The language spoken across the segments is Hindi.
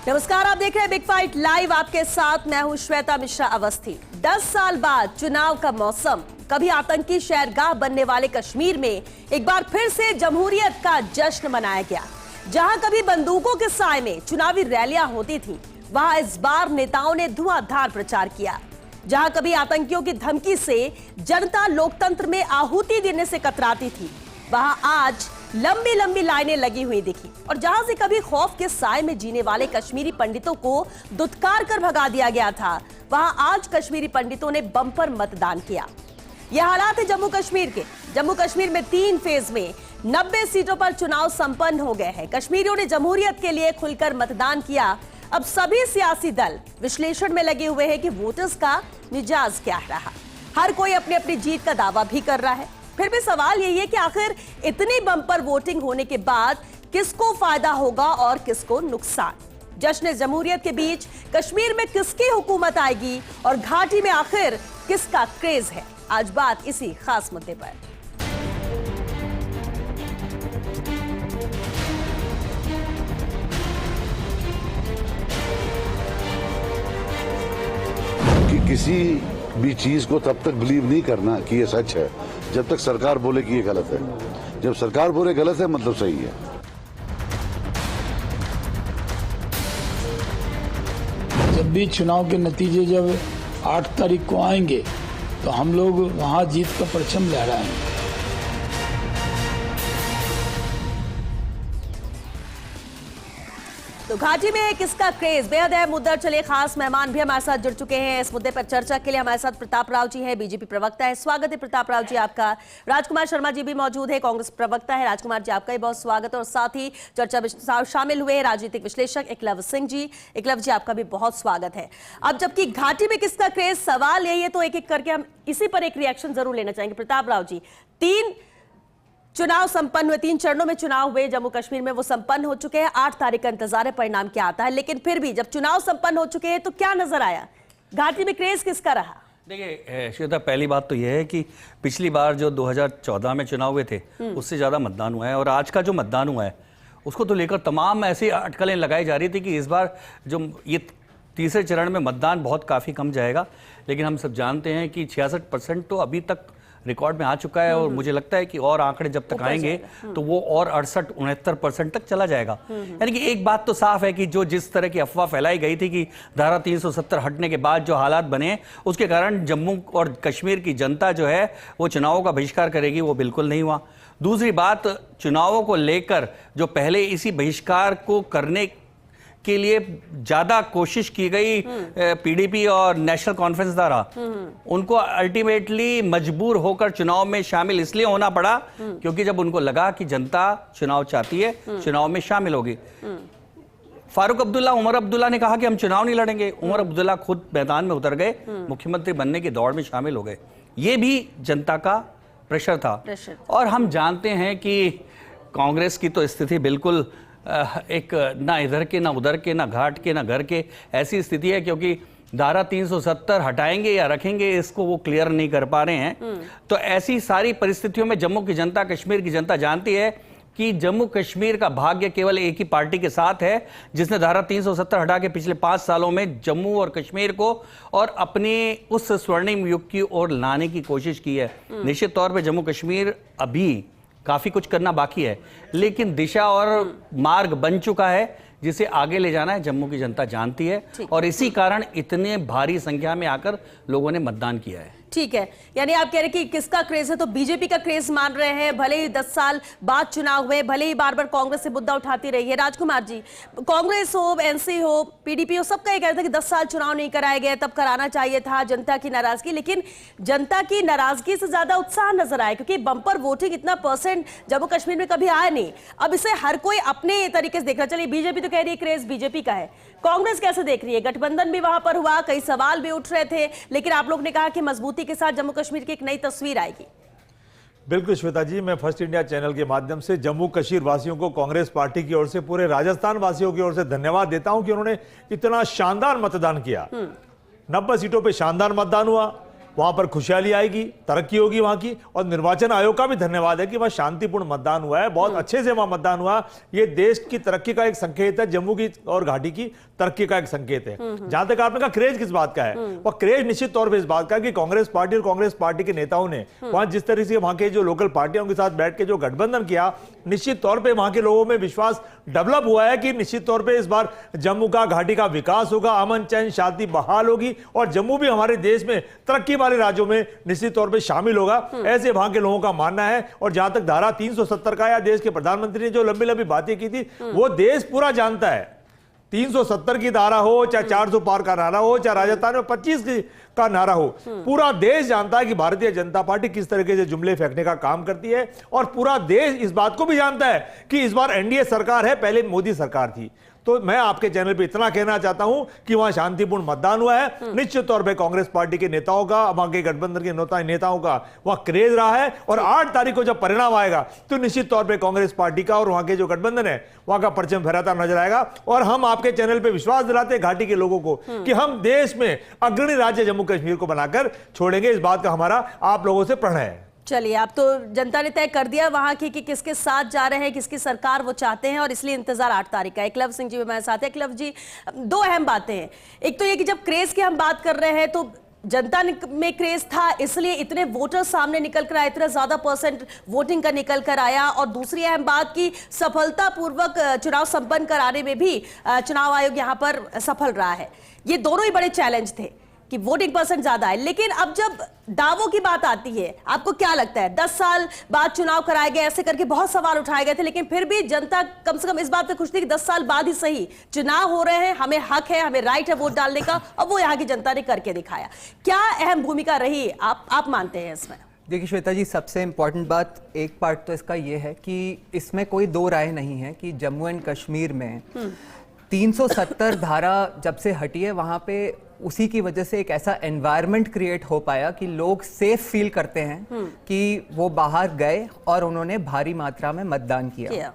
नमस्कार, आप देख रहे हैं बिग फाइट लाइव। आपके साथ मैं हूं श्वेता मिश्रा अवस्थी। 10 साल बाद चुनाव का मौसम, कभी आतंकी शहरगाह बनने वाले कश्मीर में एक बार फिर से जमहूरियत का जश्न मनाया गया। जहां कभी बंदूकों के साए में चुनावी रैलियां होती थी, वहां इस बार नेताओं ने धुआंधार प्रचार किया। जहां कभी आतंकियों की धमकी से जनता लोकतंत्र में आहुति देने से कतराती थी, वहां आज लंबी लंबी लाइनें लगी हुई दिखी। और जहां से कभी खौफ के साए में जीने वाले कश्मीरी पंडितों को दुत्कार कर भगा दिया गया था, वहां आज कश्मीरी पंडितों ने बम्पर मतदान किया। यह हालात है जम्मू कश्मीर के। जम्मू कश्मीर में 3 फेज में 90 सीटों पर चुनाव संपन्न हो गए हैं। कश्मीरियों ने जमहूरियत के लिए खुलकर मतदान किया। अब सभी सियासी दल विश्लेषण में लगे हुए हैं कि वोटर्स का मिजाज क्या रहा। हर कोई अपनी अपनी जीत का दावा भी कर रहा है। फिर भी सवाल यही है कि आखिर इतनी बम्पर वोटिंग होने के बाद किसको फायदा होगा और किसको नुकसान। जश्न जमहूरियत के बीच कश्मीर में किसकी हुकूमत आएगी और घाटी में आखिर किसका क्रेज है, आज बात इसी खास मुद्दे पर। कि किसी भी चीज को तब तक बिलीव नहीं करना कि ये सच है जब तक सरकार बोले कि ये गलत है। जब सरकार बोले गलत है मतलब सही है। जब भी चुनाव के नतीजे जब 8 तारीख को आएंगे तो हम लोग वहां जीत का परचम लहराएंगे। तो घाटी में है किसका क्रेज, बेहद अहम मुद्दा। चलिए, खास मेहमान भी हमारे साथ जुड़ चुके हैं इस मुद्दे पर चर्चा के लिए। हमारे साथ प्रताप राव जी हैं, बीजेपी प्रवक्ता है। स्वागत है प्रताप राव जी आपका। राजकुमार शर्मा जी भी मौजूद है, कांग्रेस प्रवक्ता है। राजकुमार जी, आपका भी बहुत स्वागत है। और साथ ही चर्चा में शामिल हुए राजनीतिक विश्लेषक एकलव्य सिंह जी। एकलव्य जी, आपका भी बहुत स्वागत है। अब जबकि घाटी में किसका क्रेज, सवाल यही है, तो एक एक करके हम इसी पर एक रिएक्शन जरूर लेना चाहेंगे। प्रताप राव जी, 3 चुनाव संपन्न हुए, 3 चरणों में चुनाव हुए जम्मू कश्मीर में, वो संपन्न हो चुके हैं। 8 तारीख का इंतजार है परिणाम क्या आता है। लेकिन फिर भी जब चुनाव संपन्न हो चुके हैं तो क्या नजर आया, घाटी में क्रेज किसका रहा? देखिए श्वेता, पहली बात तो यह है कि पिछली बार जो 2014 में चुनाव हुए थे उससे ज़्यादा मतदान हुआ है। और आज का जो मतदान हुआ है उसको तो लेकर तमाम ऐसी अटकलें लगाई जा रही थी कि इस बार जो ये तीसरे चरण में मतदान बहुत काफ़ी कम जाएगा। लेकिन हम सब जानते हैं कि 66% तो अभी तक रिकॉर्ड में आ चुका है। और मुझे लगता है कि और आंकड़े जब तक आएंगे तो वो और 68-69% तक चला जाएगा। यानी कि एक बात तो साफ है कि जो जिस तरह की अफवाह फैलाई गई थी कि धारा 370 हटने के बाद जो हालात बने उसके कारण जम्मू और कश्मीर की जनता जो है वो चुनावों का बहिष्कार करेगी, वो बिल्कुल नहीं हुआ। दूसरी बात, चुनावों को लेकर जो पहले इसी बहिष्कार को करने के लिए ज्यादा कोशिश की गई पीडीपी और नेशनल कॉन्फ्रेंस द्वारा, उनको अल्टीमेटली मजबूर होकर चुनाव में शामिल इसलिए होना पड़ा क्योंकि जब उनको लगा कि जनता चुनाव चाहती है, चुनाव में शामिल होगी। फारूक अब्दुल्ला, उमर अब्दुल्ला ने कहा कि हम चुनाव नहीं लड़ेंगे। उमर अब्दुल्ला खुद मैदान में उतर गए, मुख्यमंत्री बनने की दौड़ में शामिल हो गए। ये भी जनता का प्रेशर था। और हम जानते हैं कि कांग्रेस की तो स्थिति बिल्कुल एक ना इधर के, ना उधर के, ना घाट के, ना घर के, ऐसी स्थिति है क्योंकि धारा 370 हटाएंगे या रखेंगे इसको वो क्लियर नहीं कर पा रहे हैं। तो ऐसी सारी परिस्थितियों में जम्मू की जनता, कश्मीर की जनता जानती है कि जम्मू कश्मीर का भाग्य केवल एक ही पार्टी के साथ है जिसने धारा 370 हटा के पिछले 5 सालों में जम्मू और कश्मीर को और अपने उस स्वर्णिम युग की ओर लाने की कोशिश की है। निश्चित तौर पर जम्मू कश्मीर अभी काफी कुछ करना बाकी है, लेकिन दिशा और मार्ग बन चुका है जिसे आगे ले जाना है, जम्मू की जनता जानती है। और इसी कारण इतने भारी संख्या में आकर लोगों ने मतदान किया है। ठीक है, यानी आप कह रहे हैं कि किसका क्रेज है, तो बीजेपी का क्रेज मान रहे हैं। भले ही 10 साल बाद चुनाव हुए, भले ही बार बार कांग्रेस से मुद्दा उठाती रही है। राजकुमार जी, कांग्रेस हो, एनसी हो, पीडीपी हो, सबका ये कहता है कि 10 साल चुनाव नहीं कराए गए, तब कराना चाहिए था, जनता की नाराजगी। लेकिन जनता की नाराजगी से ज्यादा उत्साह नजर आया क्योंकि बंपर वोटिंग इतना % जम्मू कश्मीर में कभी आया नहीं। अब इसे हर कोई अपने तरीके से देख रहा है। चलिए, बीजेपी तो कह रही है क्रेज बीजेपी का है, कांग्रेस कैसे देख रही है? गठबंधन भी वहां पर हुआ, कई सवाल भी उठ रहे थे, लेकिन आप लोग ने कहा कि मजबूती के साथ जम्मू कश्मीर की एक नई तस्वीर आएगी। बिल्कुल श्वेता जी, मैं फर्स्ट इंडिया चैनल के माध्यम से जम्मू कश्मीर वासियों को कांग्रेस पार्टी की ओर से, पूरे राजस्थान वासियों की ओर से धन्यवाद देता हूं कि उन्होंने इतना शानदार मतदान किया। 90 सीटों पे शानदार मतदान हुआ। वहां पर खुशहाली आएगी, तरक्की होगी वहां की। और निर्वाचन आयोग का भी धन्यवाद है कि वहां शांतिपूर्ण मतदान हुआ है, बहुत अच्छे से वहां मतदान हुआ। ये देश की तरक्की का एक संकेत है, जम्मू की और घाटी की तरक्की का एक संकेत है। जहां तक आपने कहा क्रेज किस बात का है, वह क्रेज निश्चित तौर पर इस बात का है कि कांग्रेस पार्टी और कांग्रेस पार्टी के नेताओं ने वहां जिस तरह से वहां के जो लोकल पार्टियों के साथ बैठ के जो गठबंधन किया, निश्चित तौर पर वहां के लोगों में विश्वास डेवलप हुआ है कि निश्चित तौर पर इस बार जम्मू का घाटी का विकास होगा, अमन चैन शांति बहाल होगी और जम्मू भी हमारे देश में तरक्की वाले राज्यों में निश्चित तौर पे शामिल होगा, ऐसे वहां के लोगों का मानना है। और जहां तक धारा 370 का, या देश के प्रधानमंत्री ने जो लंबी लंबी बातें की थी, वो देश पूरा जानता है। 370 की धारा हो, चाहे 400 पार का नारा हो, चाहे राजस्थान में 25 का नारा हो, पूरा देश जानता है कि भारतीय जनता पार्टी किस तरीके से जुमले फेंकने का काम करती है। और पूरा देश इस बात को भी जानता है कि इस बार एनडीए सरकार है, पहले मोदी सरकार थी। तो मैं आपके चैनल पे इतना कहना चाहता हूं कि वहां शांतिपूर्ण मतदान हुआ है। निश्चित तौर पे कांग्रेस पार्टी के नेताओं का, वहां के गठबंधन के नेताओं का वहां क्रेज रहा है। और 8 तारीख को जब परिणाम आएगा तो निश्चित तौर पे कांग्रेस पार्टी का और वहां के जो गठबंधन है वहां का परचम फहराता नजर आएगा। और हम आपके चैनल पे विश्वास दिलाते हैं घाटी के लोगों को कि हम देश में अग्रणी राज्य जम्मू कश्मीर को बनाकर छोड़ेंगे। इस बात का हमारा आप लोगों से प्रण है। चलिए, अब तो जनता ने तय कर दिया वहां की कि किसके साथ जा रहे हैं, किसकी सरकार वो चाहते हैं, और इसलिए इंतजार 8 तारीख का है। एकलव सिंह जी भी हमारे साथ है। एकलव जी, 2 अहम बातें हैं। एक तो ये कि जब क्रेज की हम बात कर रहे हैं तो जनता में क्रेज था, इसलिए इतने वोटर सामने निकल कर आए, इतना ज्यादा परसेंट वोटिंग का निकल कर आया। और दूसरी अहम बात की सफलतापूर्वक चुनाव संपन्न कराने में भी चुनाव आयोग यहां पर सफल रहा है। ये दोनों ही बड़े चैलेंज थे कि वोटिंग परसेंट ज्यादा है। लेकिन अब जब दावों की बात आती है, आपको क्या लगता है? 10 साल बाद चुनाव कराए गए, ऐसे करके बहुत सवाल उठाए गए थे, लेकिन फिर भी जनता कम से कम इस बात पे खुश थी कि 10 साल बाद ही सही चुनाव हो रहे हैं, हमें हक है, हमें राइट है वोट डालने का, और वो यहाँ की जनता ने करके दिखाया। क्या अहम भूमिका रही आप मानते हैं इसमें? देखिए श्वेता जी, सबसे इम्पॉर्टेंट बात, एक पार्ट तो इसका ये है कि इसमें कोई 2 राय नहीं है कि जम्मू एंड कश्मीर में 370 धारा जब से हटी है, वहाँ पे उसी की वजह से एक ऐसा एनवायरनमेंट क्रिएट हो पाया कि लोग सेफ फील करते हैं कि वो बाहर गए और उन्होंने भारी मात्रा में मतदान किया।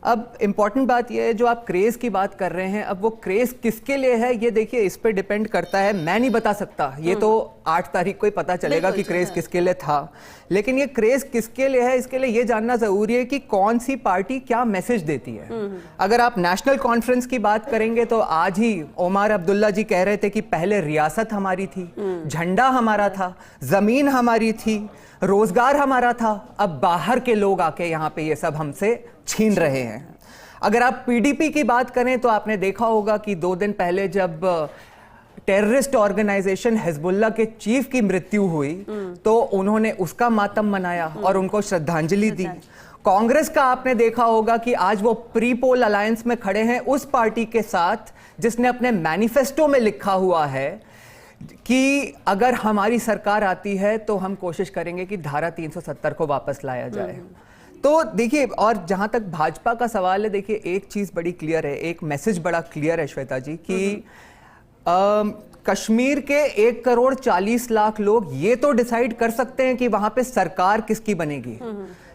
अब इम्पॉर्टेंट बात ये है, जो आप क्रेज की बात कर रहे हैं, अब वो क्रेज किसके लिए है ये देखिए, इस पे डिपेंड करता है। मैं नहीं बता सकता, ये तो 8 तारीख को ही पता चलेगा कि क्रेज किसके लिए था। लेकिन ये क्रेज किसके लिए है, इसके लिए ये जानना जरूरी है कि कौन सी पार्टी क्या मैसेज देती है। अगर आप नेशनल कॉन्फ्रेंस की बात करेंगे तो आज ही ओमर अब्दुल्ला जी कह रहे थे कि पहले रियासत हमारी थी, झंडा हमारा था, जमीन हमारी थी, रोजगार हमारा था, अब बाहर के लोग आके यहाँ पे ये सब हमसे छीन रहे हैं। अगर आप पीडीपी की बात करें तो आपने देखा होगा कि 2 दिन पहले जब टेररिस्ट ऑर्गेनाइजेशन हिजबुल्लाह के चीफ की मृत्यु हुई तो उन्होंने उसका मातम मनाया और उनको श्रद्धांजलि दी। कांग्रेस का आपने देखा होगा कि आज वो प्री पोल अलायंस में खड़े हैं उस पार्टी के साथ जिसने अपने मैनिफेस्टो में लिखा हुआ है कि अगर हमारी सरकार आती है तो हम कोशिश करेंगे कि धारा 370 को वापस लाया जाए। तो देखिए, और जहां तक भाजपा का सवाल है, देखिए एक चीज बड़ी क्लियर है, एक मैसेज बड़ा क्लियर है श्वेता जी कि कश्मीर के 1,40,00,000 लोग ये तो डिसाइड कर सकते हैं कि वहां पे सरकार किसकी बनेगी,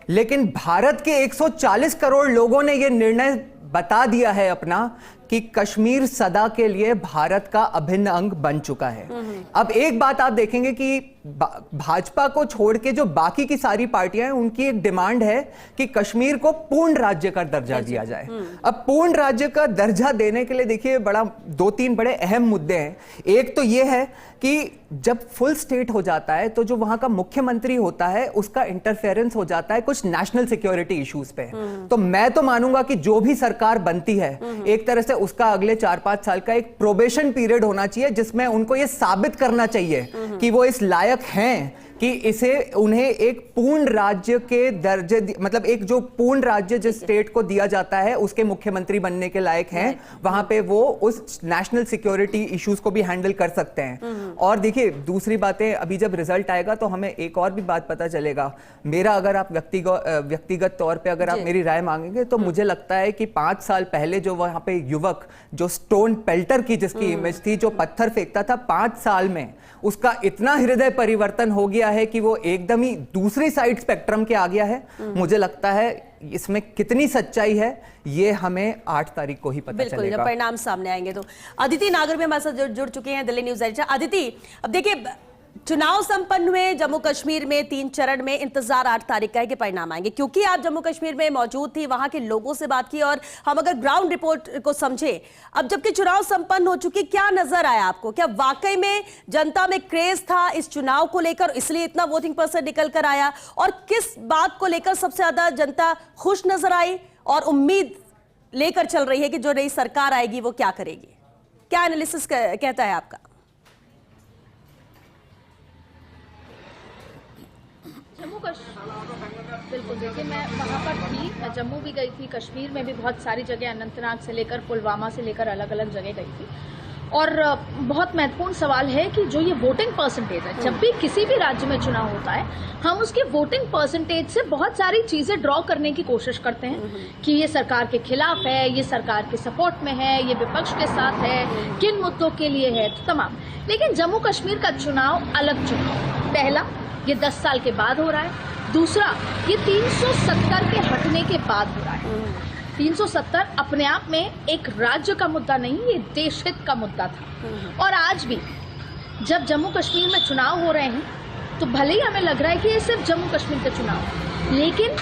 लेकिन भारत के 140 करोड़ लोगों ने ये निर्णय बता दिया है अपना कि कश्मीर सदा के लिए भारत का अभिन्न अंग बन चुका है। अब एक बात आप देखेंगे कि भाजपा को छोड़ के जो बाकी की सारी पार्टियां हैं, उनकी एक डिमांड है कि कश्मीर को पूर्ण राज्य का दर्जा दिया जाए। अब पूर्ण राज्य का दर्जा देने के लिए देखिए 2-3 बड़े अहम मुद्दे हैं। एक तो यह है कि जब फुल स्टेट हो जाता है तो जो वहां का मुख्यमंत्री होता है उसका इंटरफेरेंस हो जाता है कुछ नेशनल सिक्योरिटी इश्यूज पे। तो मैं तो मानूंगा कि जो भी सरकार बनती है एक तरह से उसका अगले 4-5 साल का एक प्रोबेशन पीरियड होना चाहिए जिसमें उनको यह साबित करना चाहिए कि वो इस लायक हैं कि इसे उन्हें एक पूर्ण राज्य के दर्जे, मतलब एक जो पूर्ण राज्य जिस स्टेट को दिया जाता है उसके मुख्यमंत्री बनने के लायक हैं, वहां पे वो उस नेशनल सिक्योरिटी इश्यूज को भी हैंडल कर सकते हैं। और देखिए दूसरी बातें, अभी जब रिजल्ट आएगा तो हमें एक और भी बात पता चलेगा। मेरा अगर आप व्यक्तिगत तौर पे अगर आप मेरी राय मांगेंगे तो मुझे लगता है कि 5 साल पहले जो वहां पे युवक जो स्टोन पेल्टर की जिसकी इमेज थी, जो पत्थर फेंकता था, 5 साल में उसका इतना हृदय परिवर्तन हो गया है कि वो एकदम ही दूसरी साइड स्पेक्ट्रम के आ गया है। मुझे लगता है इसमें कितनी सच्चाई है ये हमें 8 तारीख को ही पता चलेगा। जब परिणाम सामने आएंगे तो। अदिति नागर भी हमारे साथ जुड़ चुके हैं, दिल्ली न्यूज एडिटर। अदिति, अब देखिए चुनाव संपन्न हुए जम्मू कश्मीर में 3 चरण में। इंतजार 8 तारीख का है कि परिणाम आएंगे। क्योंकि आप जम्मू कश्मीर में मौजूद थी, वहां के लोगों से बात की और हम अगर ग्राउंड रिपोर्ट को समझे, अब जबकि चुनाव संपन्न हो चुकी, क्या नजर आया आपको? क्या वाकई में जनता में क्रेज था इस चुनाव को लेकर, इसलिए इतना वोटिंग परसेंट निकल कर आया? और किस बात को लेकर सबसे ज्यादा जनता खुश नजर आई और उम्मीद लेकर चल रही है कि जो नई सरकार आएगी वो क्या करेगी? क्या एनालिसिस कहता है आपका? जम्मू कश्मीर बिल्कुल, देखिए मैं वहाँ पर थी, मैं जम्मू भी गई थी, कश्मीर में भी बहुत सारी जगह, अनंतनाग से लेकर पुलवामा से लेकर अलग अलग जगह गई थी। और बहुत महत्वपूर्ण सवाल है कि जो ये वोटिंग परसेंटेज है, जब भी किसी भी राज्य में चुनाव होता है, हम उसके वोटिंग परसेंटेज से बहुत सारी चीज़ें ड्रॉ करने की कोशिश करते हैं कि ये सरकार के खिलाफ है, ये सरकार के सपोर्ट में है, ये विपक्ष के साथ है, किन मुद्दों के लिए है, तो तमाम। लेकिन जम्मू कश्मीर का चुनाव अलग चुनाव। पहला, ये 10 साल के बाद हो रहा है। दूसरा, ये 370 के हटने के बाद हो रहा है। 370 अपने आप में एक राज्य का मुद्दा नहीं, ये देश हित का मुद्दा था। और आज भी जब जम्मू कश्मीर में चुनाव हो रहे हैं, तो भले ही हमें लग रहा है कि ये सिर्फ जम्मू कश्मीर के चुनाव है, लेकिन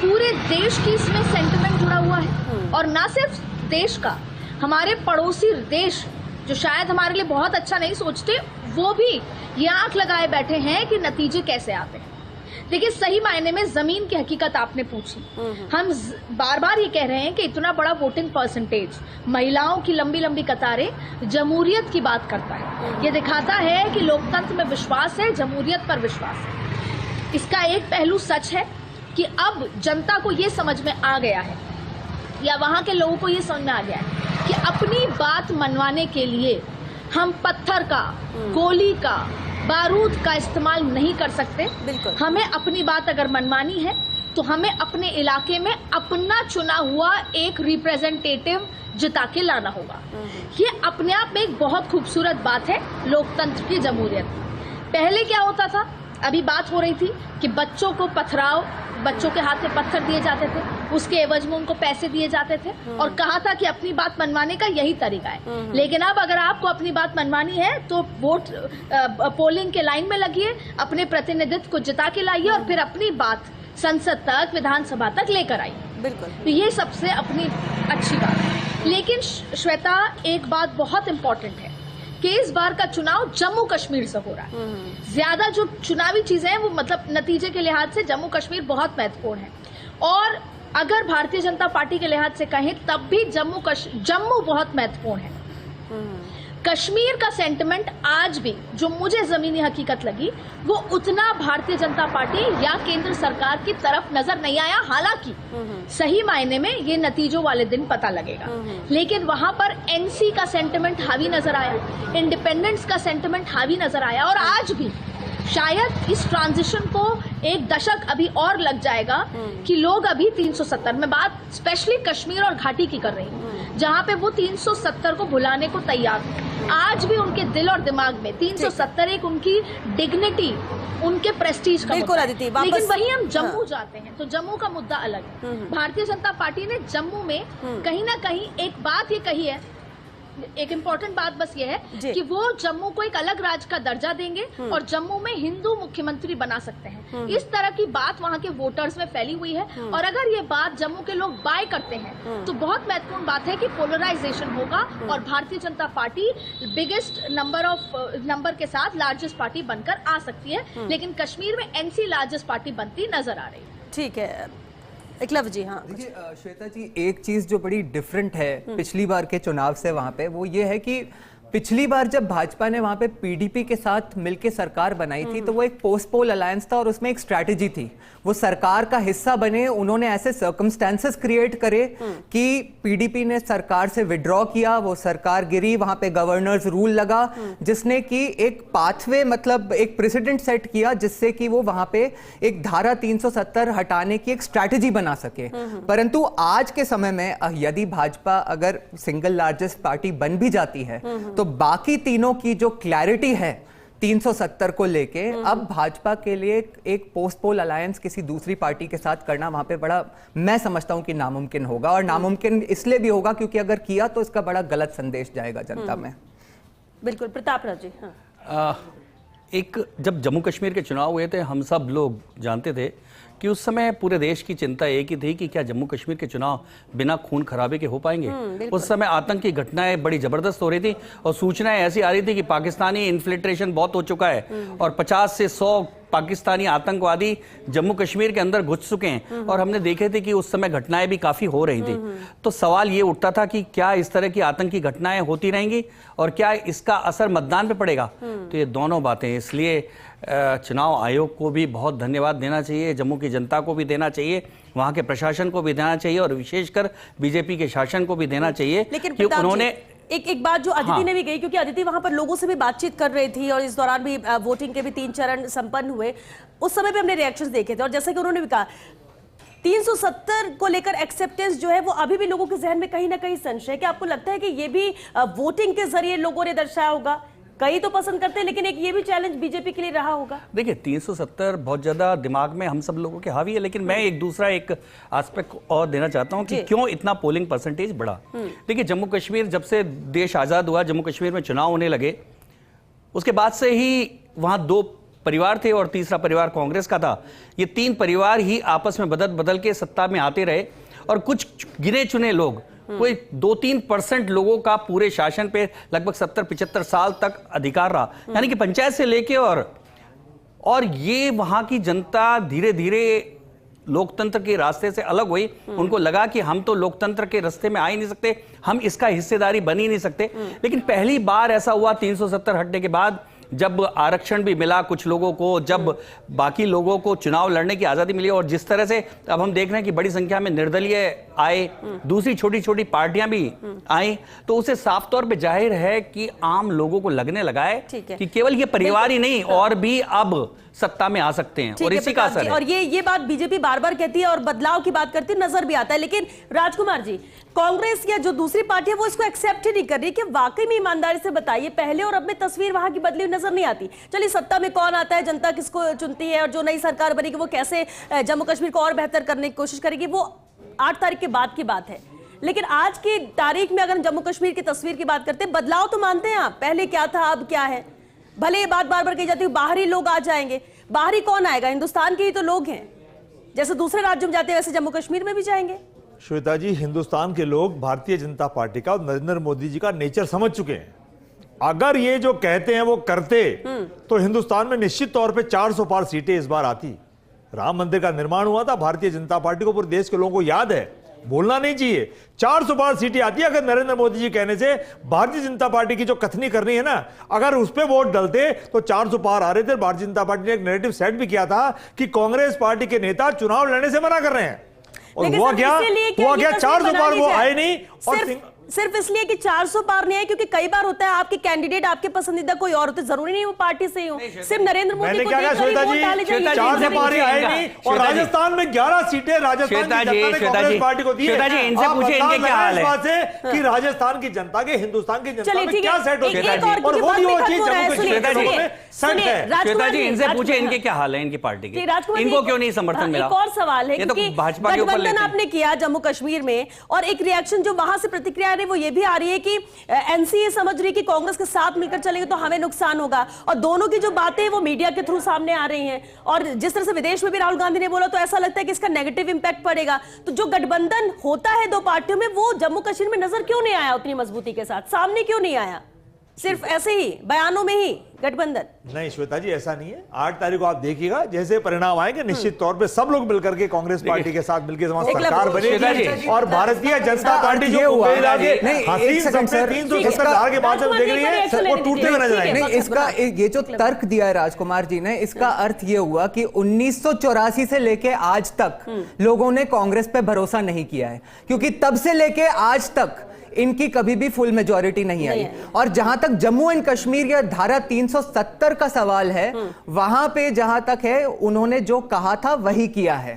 पूरे देश की इसमें सेंटिमेंट जुड़ा हुआ है। और ना सिर्फ देश का, हमारे पड़ोसी देश जो शायद हमारे लिए बहुत अच्छा नहीं सोचते, वो भी ये आंख लगाए बैठे हैं कि नतीजे कैसे आते हैं। देखिए, सही मायने में जमीन की हकीकत आपने पूछी। हम बार बार ये कह रहे हैं कि इतना बड़ा वोटिंग परसेंटेज, महिलाओं की लंबी लंबी कतारें, जमहूरियत की बात करता है। ये दिखाता है कि लोकतंत्र में विश्वास है, जमहूरियत पर विश्वास है। इसका एक पहलू सच है कि अब जनता को ये समझ में आ गया है, या वहाँ के लोगों को ये समझ में आ गया है कि अपनी बात मनवाने के लिए हम पत्थर का, गोली का, बारूद का इस्तेमाल नहीं कर सकते। बिल्कुल। हमें अपनी बात अगर मनवानी है तो हमें अपने इलाके में अपना चुना हुआ एक रिप्रेजेंटेटिव जिता के लाना होगा। ये अपने आप में एक बहुत खूबसूरत बात है लोकतंत्र की, जमहूरियत। पहले क्या होता था, अभी बात हो रही थी कि बच्चों को पथराव, बच्चों के हाथ में पत्थर दिए जाते थे, उसके एवज में उनको पैसे दिए जाते थे, और कहा था कि अपनी बात मनवाने का यही तरीका है। लेकिन अब अगर आपको अपनी बात मनवानी है तो वोट पोलिंग के लाइन में लगिए, अपने प्रतिनिधित्व को जिता के लाइए और फिर अपनी बात संसद तक, विधानसभा तक लेकर आइए। बिल्कुल। तो ये सबसे अपनी अच्छी बात है। लेकिन श्वेता, एक बात बहुत इंपॉर्टेंट है कि इस बार का चुनाव जम्मू कश्मीर से हो रहा है। ज्यादा जो चुनावी चीजें हैं वो मतलब नतीजे के लिहाज से जम्मू कश्मीर बहुत महत्वपूर्ण है। और अगर भारतीय जनता पार्टी के लिहाज से कहें तब भी जम्मू बहुत महत्वपूर्ण है। कश्मीर का सेंटिमेंट आज भी, जो मुझे जमीनी हकीकत लगी, वो उतना भारतीय जनता पार्टी या केंद्र सरकार की तरफ नजर नहीं आया। हालांकि सही मायने में ये नतीजों वाले दिन पता लगेगा, लेकिन वहां पर एनसी का सेंटिमेंट हावी नजर आया, इंडिपेंडेंस का सेंटिमेंट हावी नजर आया। और आज भी शायद इस ट्रांजिशन को एक दशक अभी और लग जाएगा कि लोग अभी 370, में बात स्पेशली कश्मीर और घाटी की कर रही हूँ, जहाँ पे वो 370 को भुलाने को तैयार हैं। आज भी उनके दिल और दिमाग में 370 एक उनकी डिग्निटी, उनके प्रेस्टीज का बिल्कुल मुद्दा है। अदिति, वापस लेकिन वही हम जम्मू जाते हैं तो जम्मू का मुद्दा अलग है। भारतीय जनता पार्टी ने जम्मू में कहीं ना कहीं एक बात ये कही है, एक इम्पोर्टेंट बात बस ये है कि वो जम्मू को एक अलग राज्य का दर्जा देंगे और जम्मू में हिंदू मुख्यमंत्री बना सकते हैं। इस तरह की बात वहाँ के वोटर्स में फैली हुई है। और अगर ये बात जम्मू के लोग बाय करते हैं तो बहुत महत्वपूर्ण बात है कि पोलराइजेशन होगा और Bharatiya Janata party biggest number के साथ लार्जेस्ट पार्टी बनकर आ सकती है। लेकिन कश्मीर में एनसी लार्जेस्ट पार्टी बनती नजर आ रही है। ठीक है एकलव जी। हाँ देखिए श्वेता जी, एक चीज जो बड़ी डिफरेंट है पिछली बार के चुनाव से वहां पे, वो ये है कि पिछली बार जब भाजपा ने वहां पे पीडीपी के साथ मिलकर सरकार बनाई थी तो वो एक पोस्ट पोल अलायंस था और उसमें एक स्ट्रैटेजी थी, वो सरकार का हिस्सा बने। उन्होंने ऐसे सर्कमस्टेंसेस क्रिएट करे कि पीडीपी ने सरकार से विड्रॉ किया, वो सरकार गिरी, वहां पे गवर्नर्स रूल लगा, जिसने कि एक पाथवे, मतलब एक प्रेसिडेंट सेट किया जिससे कि वो वहां पे एक धारा 370 हटाने की एक स्ट्रैटेजी बना सके। परंतु आज के समय में यदि भाजपा अगर सिंगल लार्जेस्ट पार्टी बन भी जाती है तो बाकी तीनों की जो क्लैरिटी है 370 को लेके, अब भाजपा के लिए एक पोस्ट पोल अलायंस किसी दूसरी पार्टी के साथ करना वहां पे बड़ा, मैं समझता हूं कि नामुमकिन होगा। और नामुमकिन इसलिए भी होगा क्योंकि अगर किया तो इसका बड़ा गलत संदेश जाएगा जनता में। बिल्कुल। प्रताप राव जी। हाँ। एक जब जम्मू कश्मीर के चुनाव हुए थे, हम सब लोग जानते थे कि उस समय पूरे देश की चिंता एक ही थी कि क्या जम्मू कश्मीर के चुनाव बिना खून खराबे के हो पाएंगे। उस समय आतंकी घटनाएं बड़ी जबरदस्त हो रही थी और सूचनाएं ऐसी आ रही थी कि पाकिस्तानी इन्फिल्ट्रेशन बहुत हो चुका है और 50 से 100 पाकिस्तानी आतंकवादी जम्मू कश्मीर के अंदर घुस चुके हैं और हमने देखे थे कि उस समय घटनाएं भी काफी हो रही थी। तो सवाल ये उठता था कि क्या इस तरह की आतंकी घटनाएं होती रहेंगी और क्या इसका असर मतदान पे पड़ेगा। तो ये दोनों बातें, इसलिए चुनाव आयोग को भी बहुत धन्यवाद देना चाहिए, जम्मू की जनता को भी देना चाहिए, वहां के प्रशासन को भी देना चाहिए और विशेषकर बीजेपी के शासन को भी देना चाहिए। लेकिन कि उन्होंने एक बात जो अदिति ने भी कही, क्योंकि अदिति वहां पर लोगों से भी बातचीत कर रही थी और इस दौरान भी वोटिंग के भी 3 चरण संपन्न हुए, उस समय भी हमने रिएक्शंस देखे थे और जैसे कि उन्होंने भी कहा 370 को लेकर एक्सेप्टेंस जो है वो अभी भी लोगों के जहन में कहीं ना कहीं संशय है। क्या आपको लगता है कि ये भी वोटिंग के जरिए लोगों ने दर्शाया होगा? कई तो पसंद करते हैं, लेकिन एक ये भी चैलेंज बीजेपी के लिए रहा होगा। देखिए 370 बहुत ज्यादा दिमाग में हम सब लोगों के हावी है, लेकिन मैं एक दूसरा एक एस्पेक्ट और देना चाहता हूं कि क्यों इतना पोलिंग परसेंटेज बढ़ा। देखिए जम्मू कश्मीर जब से देश आजाद हुआ, जम्मू कश्मीर में चुनाव होने लगे, उसके बाद से ही वहां 2 परिवार थे और तीसरा परिवार कांग्रेस का था। ये 3 परिवार ही आपस में बदल के सत्ता में आते रहे और कुछ गिने चुने लोग, कोई 2-3% लोगों का पूरे शासन पे लगभग 70-75 साल तक अधिकार रहा, यानी कि पंचायत से लेके और ये वहां की जनता धीरे धीरे लोकतंत्र के रास्ते से अलग हुई। उनको लगा कि हम तो लोकतंत्र के रास्ते में आ ही नहीं सकते, हम इसका हिस्सेदारी बन ही नहीं सकते। लेकिन पहली बार ऐसा हुआ 370 हटने के बाद, जब आरक्षण भी मिला कुछ लोगों को, जब बाकी लोगों को चुनाव लड़ने की आजादी मिली और जिस तरह से अब हम देख रहे हैं कि बड़ी संख्या में निर्दलीय आए, दूसरी छोटी छोटी पार्टियां भी आई, तो उसे साफ तौर पे जाहिर है कि आम लोगों को लगने लगा है कि केवल ये परिवार ही नहीं और भी अब सत्ता में आ सकते हैं और इसी का असर है। और ये बात बीजेपी बार बार कहती है और बदलाव की बात करती है, नजर भी आता है। लेकिन राजकुमार जी, कांग्रेस या जो दूसरी पार्टी है वो इसको एक्सेप्ट ही नहीं कर रही कि वाकई में ईमानदारी से बताइए, पहले और अब में तस्वीर वहां की बदली हुई नजर नहीं आती। चलिए सत्ता में कौन आता है, जनता किसको चुनती है और जो नई सरकार बनेगी वो कैसे जम्मू कश्मीर को और बेहतर करने की कोशिश करेगी, वो 8 तारीख के बाद की बात है। लेकिन आज की तारीख में अगर हम जम्मू कश्मीर की तस्वीर की बात करते हैं, बदलाव तो मानते हैं आप, पहले क्या था अब क्या है। भले ये बात बार बार कही जाती है बाहरी लोग आ जाएंगे, बाहरी कौन आएगा, हिंदुस्तान के ही तो लोग हैं। जैसे दूसरे राज्यों में जाते हैं वैसे जम्मू कश्मीर में भी जाएंगे। श्वेता जी, हिंदुस्तान के लोग भारतीय जनता पार्टी का और नरेंद्र मोदी जी का नेचर समझ चुके हैं। अगर ये जो कहते हैं वो करते तो हिंदुस्तान में निश्चित तौर पे 400 पार सीटें इस बार आती। राम मंदिर का निर्माण हुआ था, भारतीय जनता पार्टी को पूरे देश के लोगों को याद है, बोलना नहीं चाहिए। 400 पार सीटें आती है अगर नरेंद्र मोदी जी कहने से। भारतीय जनता पार्टी की जो कथनी करनी है ना, अगर उस पर वोट डलते तो 400 पार आ रहे थे। भारतीय जनता पार्टी ने एक नैरेटिव सेट भी किया था कि कांग्रेस पार्टी के नेता चुनाव लड़ने से मना कर रहे हैं, और हुआ क्या 400 पार वो आए नहीं। और सिर्फ इसलिए कि 400 पार नहीं है, क्योंकि कई बार होता है आपके कैंडिडेट आपके पसंदीदा कोई और होते, जरूरी नहीं वो पार्टी से ही हो। सिर्फ नरेंद्र मोदी को क्या श्वेता जी 400 पार आए नहीं, और राजस्थान में 11 सीटें राजस्थान की जनता ने कांग्रेस पार्टी को दी है। इनसे पूछे इनके क्या हाल है कि राजस्थान की जनता के हिंदुस्तान की जनता में क्या सेट होता है, और वो चीज सेट है। श्वेता जी इनसे पूछे इनके क्या हाल है, इनकी पार्टी के, इनको क्यों नहीं समर्थन मिला। एक और सवाल है, क्योंकि गठबंधन आपने किया जम्मू कश्मीर में और एक रिएक्शन जो वहां से प्रतिक्रिया आ रही है वो ये भी आ रही है कि एनसीए समझ रही है कि कांग्रेस के साथ मिलकर चलेंगे तो हमें नुकसान होगा, और दोनों की जो बातें वो मीडिया के थ्रू सामने आ रही हैं। और जिस तरह से विदेश में भी राहुल गांधी ने बोला, तो ऐसा लगता है कि इसका नेगेटिव इंपैक्ट पड़ेगा। तो जो गठबंधन होता है 2 पार्टियों में, वो जम्मू कश्मीर में नजर क्यों नहीं आया उतनी मजबूती के साथ, सामने क्यों नहीं आया, सिर्फ ऐसे ही बयानों में ही गठबंधन? नहीं श्वेता जी, ऐसा नहीं है। 8 तारीख को आप देखिएगा जैसे परिणाम आएंगे, निश्चित तौर पे सब लोग मिलकर के कांग्रेस पार्टी के साथ मिलकर सरकार बनेगी और भारतीय जनता पार्टी जो उम्मीद आगे 370 के बाद देख रही है वो टूटते हुए नजर आएंगे। नहीं, इसका ये जो तर्क दिया है राजकुमार जी ने, इसका अर्थ ये हुआ कि 1984 से लेके आज तक लोगों ने कांग्रेस पे भरोसा नहीं किया है, क्योंकि तब से लेके आज तक इनकी कभी भी फुल मेजॉरिटी नहीं आई। और जहां तक जम्मू एंड कश्मीर या धारा 370 का सवाल है, वहां पे जहां तक है उन्होंने जो कहा था वही किया है।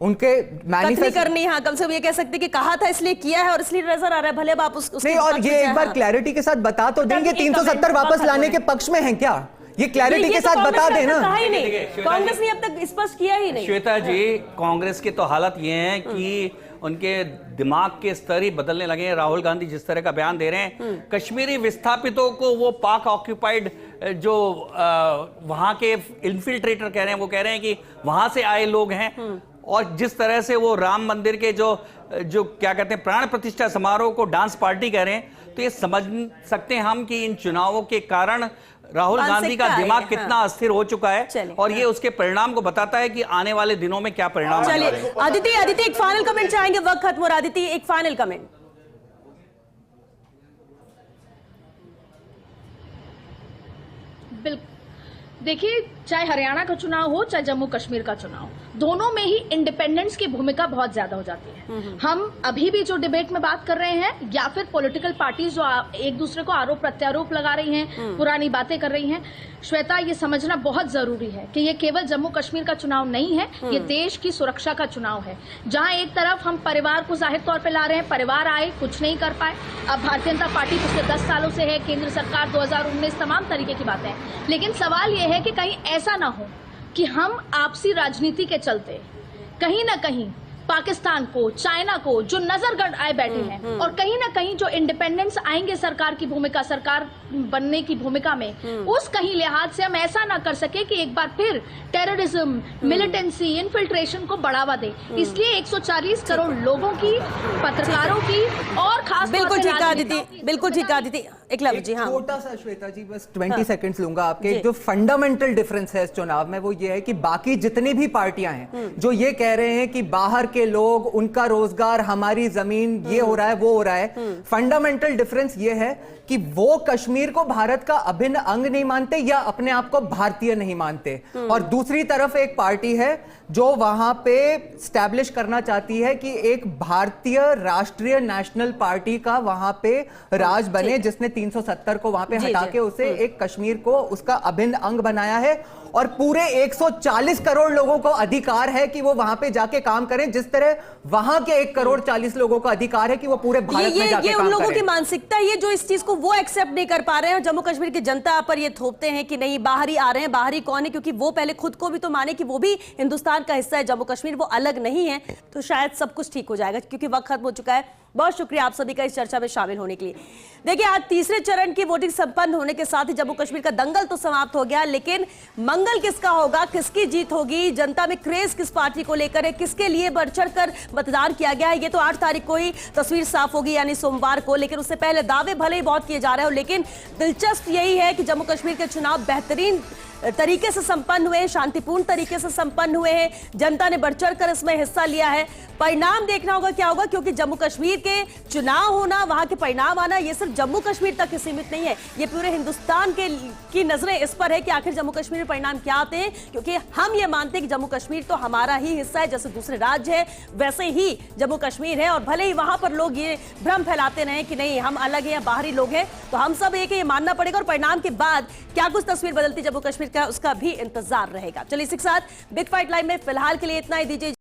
उनके मैनिफेस्टो करनी, हाँ, कम से कम ये कह सकते कि कहा था इसलिए किया है और इसलिए नजर आ रहा है। भले आप नहीं, और ये एक बार क्लैरिटी के साथ बता तो देंगे 370 वापस लाने के पक्ष में है क्या, ये क्लैरिटी के साथ बता देना। कांग्रेस ने अब तक स्पष्ट किया ही नहीं। श्वेता जी, कांग्रेस की तो हालत ये है कि उनके दिमाग के स्तर ही बदलने लगे हैं। राहुल गांधी जिस तरह का बयान दे रहे हैं, कश्मीरी विस्थापितों को वो पाक ऑक्यूपाइड जो वहाँ के इन्फिल्ट्रेटर कह रहे हैं, वो कह रहे हैं कि वहाँ से आए लोग हैं, और जिस तरह से वो राम मंदिर के जो क्या कहते हैं प्राण प्रतिष्ठा समारोह को डांस पार्टी कह रहे हैं, तो ये समझ सकते हैं हम कि इन चुनावों के कारण राहुल गांधी का दिमाग कितना अस्थिर हो चुका है, और ये उसके परिणाम को बताता है कि आने वाले दिनों में क्या परिणाम आने वाले हैं। अदिति एक फाइनल कमेंट चाहेंगे, वक्त खत्म हो रहा है। अदिति एक फाइनल कमेंट। बिल्कुल, देखिए, चाहे हरियाणा का चुनाव हो चाहे जम्मू कश्मीर का चुनाव, दोनों में ही इंडिपेंडेंस की भूमिका बहुत ज्यादा हो जाती है। हम अभी भी जो डिबेट में बात कर रहे हैं, या फिर पॉलिटिकल पार्टीज जो एक दूसरे को आरोप प्रत्यारोप लगा रही हैं, पुरानी बातें कर रही हैं, श्वेता, ये समझना बहुत जरूरी है कि ये केवल जम्मू कश्मीर का चुनाव नहीं है, ये देश की सुरक्षा का चुनाव है। जहां एक तरफ हम परिवार को जाहिर तौर पे ला रहे हैं, परिवार आए, कुछ नहीं कर पाए, अब भारतीय जनता पार्टी पिछले 10 सालों से है, केंद्र सरकार 2019, तमाम तरीके की बातें हैं। लेकिन सवाल यह है कि कहीं ऐसा ना हो कि हम आपसी राजनीति के चलते कहीं ना कहीं पाकिस्तान को, चाइना को, जो नजर गड़ाए बैठे हैं, और कहीं ना कहीं जो इंडिपेंडेंस आएंगे सरकार की भूमिका, सरकार बनने की भूमिका में, उस कहीं लिहाज से हम ऐसा ना कर सके कि एक बार फिर टेररिज्म, मिलिटेंसी, इन्फिल्ट्रेशन को बढ़ावा दे। इसलिए 140 करोड़ लोगों की, पत्रकारों की, और खास बिल्कुल ठीक आदिति, बिल्कुल ठीक आदिति। एकलव्य जी, हाँ, छोटा सा श्वेता जी, बस 20 सेकंड्स लूंगा आपके। जो फंडामेंटल डिफरेंस है इस चुनाव में, वो ये है कि बाकी जितनी भी पार्टियां हैं जो ये कह रहे हैं कि बाहर के लोग, उनका रोजगार, हमारी जमीन, ये हो रहा है, वो हो रहा है, फंडामेंटल डिफरेंस ये है कि वो कश्मीर को भारत का अभिन्न अंग नहीं मानते या अपने आप को भारतीय नहीं मानते, और दूसरी तरफ एक पार्टी है जो वहां पे स्टैब्लिश करना चाहती है कि एक भारतीय राष्ट्रीय नेशनल पार्टी का वहां पे राज बने, जिसने 370 को वहां पे हटा के उसे एक कश्मीर को उसका अभिन्न अंग बनाया है, और पूरे 140 करोड़ लोगों को अधिकार है कि वो वहां पे जाके काम करें, जिस तरह वहां के 1 करोड़ 40 लोगों को अधिकार है कि वो पूरे भारत में जाके ये काम उन लोगों करें। की मानसिकता है, ये जो इस चीज को वो एक्सेप्ट नहीं कर पा रहे हैं, और जम्मू कश्मीर की जनता पर ये थोपते हैं कि नहीं, बाहरी आ रहे हैं, बाहरी कौन है, क्योंकि वो पहले खुद को भी तो माने कि वो भी हिंदुस्तान का हिस्सा है, जम्मू कश्मीर वो अलग नहीं है, तो शायद सब कुछ ठीक हो जाएगा। क्योंकि वक्त खत्म हो चुका है। बहुत शुक्रिया आप सभी का इस चर्चा में शामिल होने के लिए। देखिए, आज तीसरे चरण की वोटिंग संपन्न होने के साथ ही जम्मू कश्मीर का दंगल तो समाप्त हो गया, लेकिन मंगल किसका होगा, किसकी जीत होगी, जनता में क्रेज किस पार्टी को लेकर है, किसके लिए बढ़ चढ़कर मतदान किया गया है, ये तो 8 तारीख को ही तस्वीर साफ होगी, यानी सोमवार को। लेकिन उससे पहले दावे भले ही बहुत किए जा रहे हो, लेकिन दिलचस्प यही है कि जम्मू कश्मीर के चुनाव बेहतरीन तरीके से संपन्न हुए, शांतिपूर्ण तरीके से संपन्न हुए हैं, जनता ने बढ़ चढ़कर इसमें हिस्सा लिया है। परिणाम देखना होगा क्या होगा, क्योंकि जम्मू कश्मीर के चुनाव होना, वहां के परिणाम आना, ये सिर्फ जम्मू कश्मीर तक ही सीमित नहीं है, ये पूरे हिंदुस्तान की नजरें इस पर है कि आखिर जम्मू कश्मीर में परिणाम क्या आते हैं। क्योंकि हम ये मानते हैं कि जम्मू कश्मीर तो हमारा ही हिस्सा है, जैसे दूसरे राज्य है वैसे ही जम्मू कश्मीर है, और भले ही वहां पर लोग ये भ्रम फैलाते रहे कि नहीं हम अलग हैं या बाहरी लोग हैं, तो हम सब एक ये मानना पड़ेगा, और परिणाम के बाद क्या कुछ तस्वीर बदलती जम्मू कश्मीर का, उसका भी इंतजार रहेगा। चलिए, इसी के साथ बिग फाइट लाइव में फिलहाल के लिए इतना ही, दीजिए।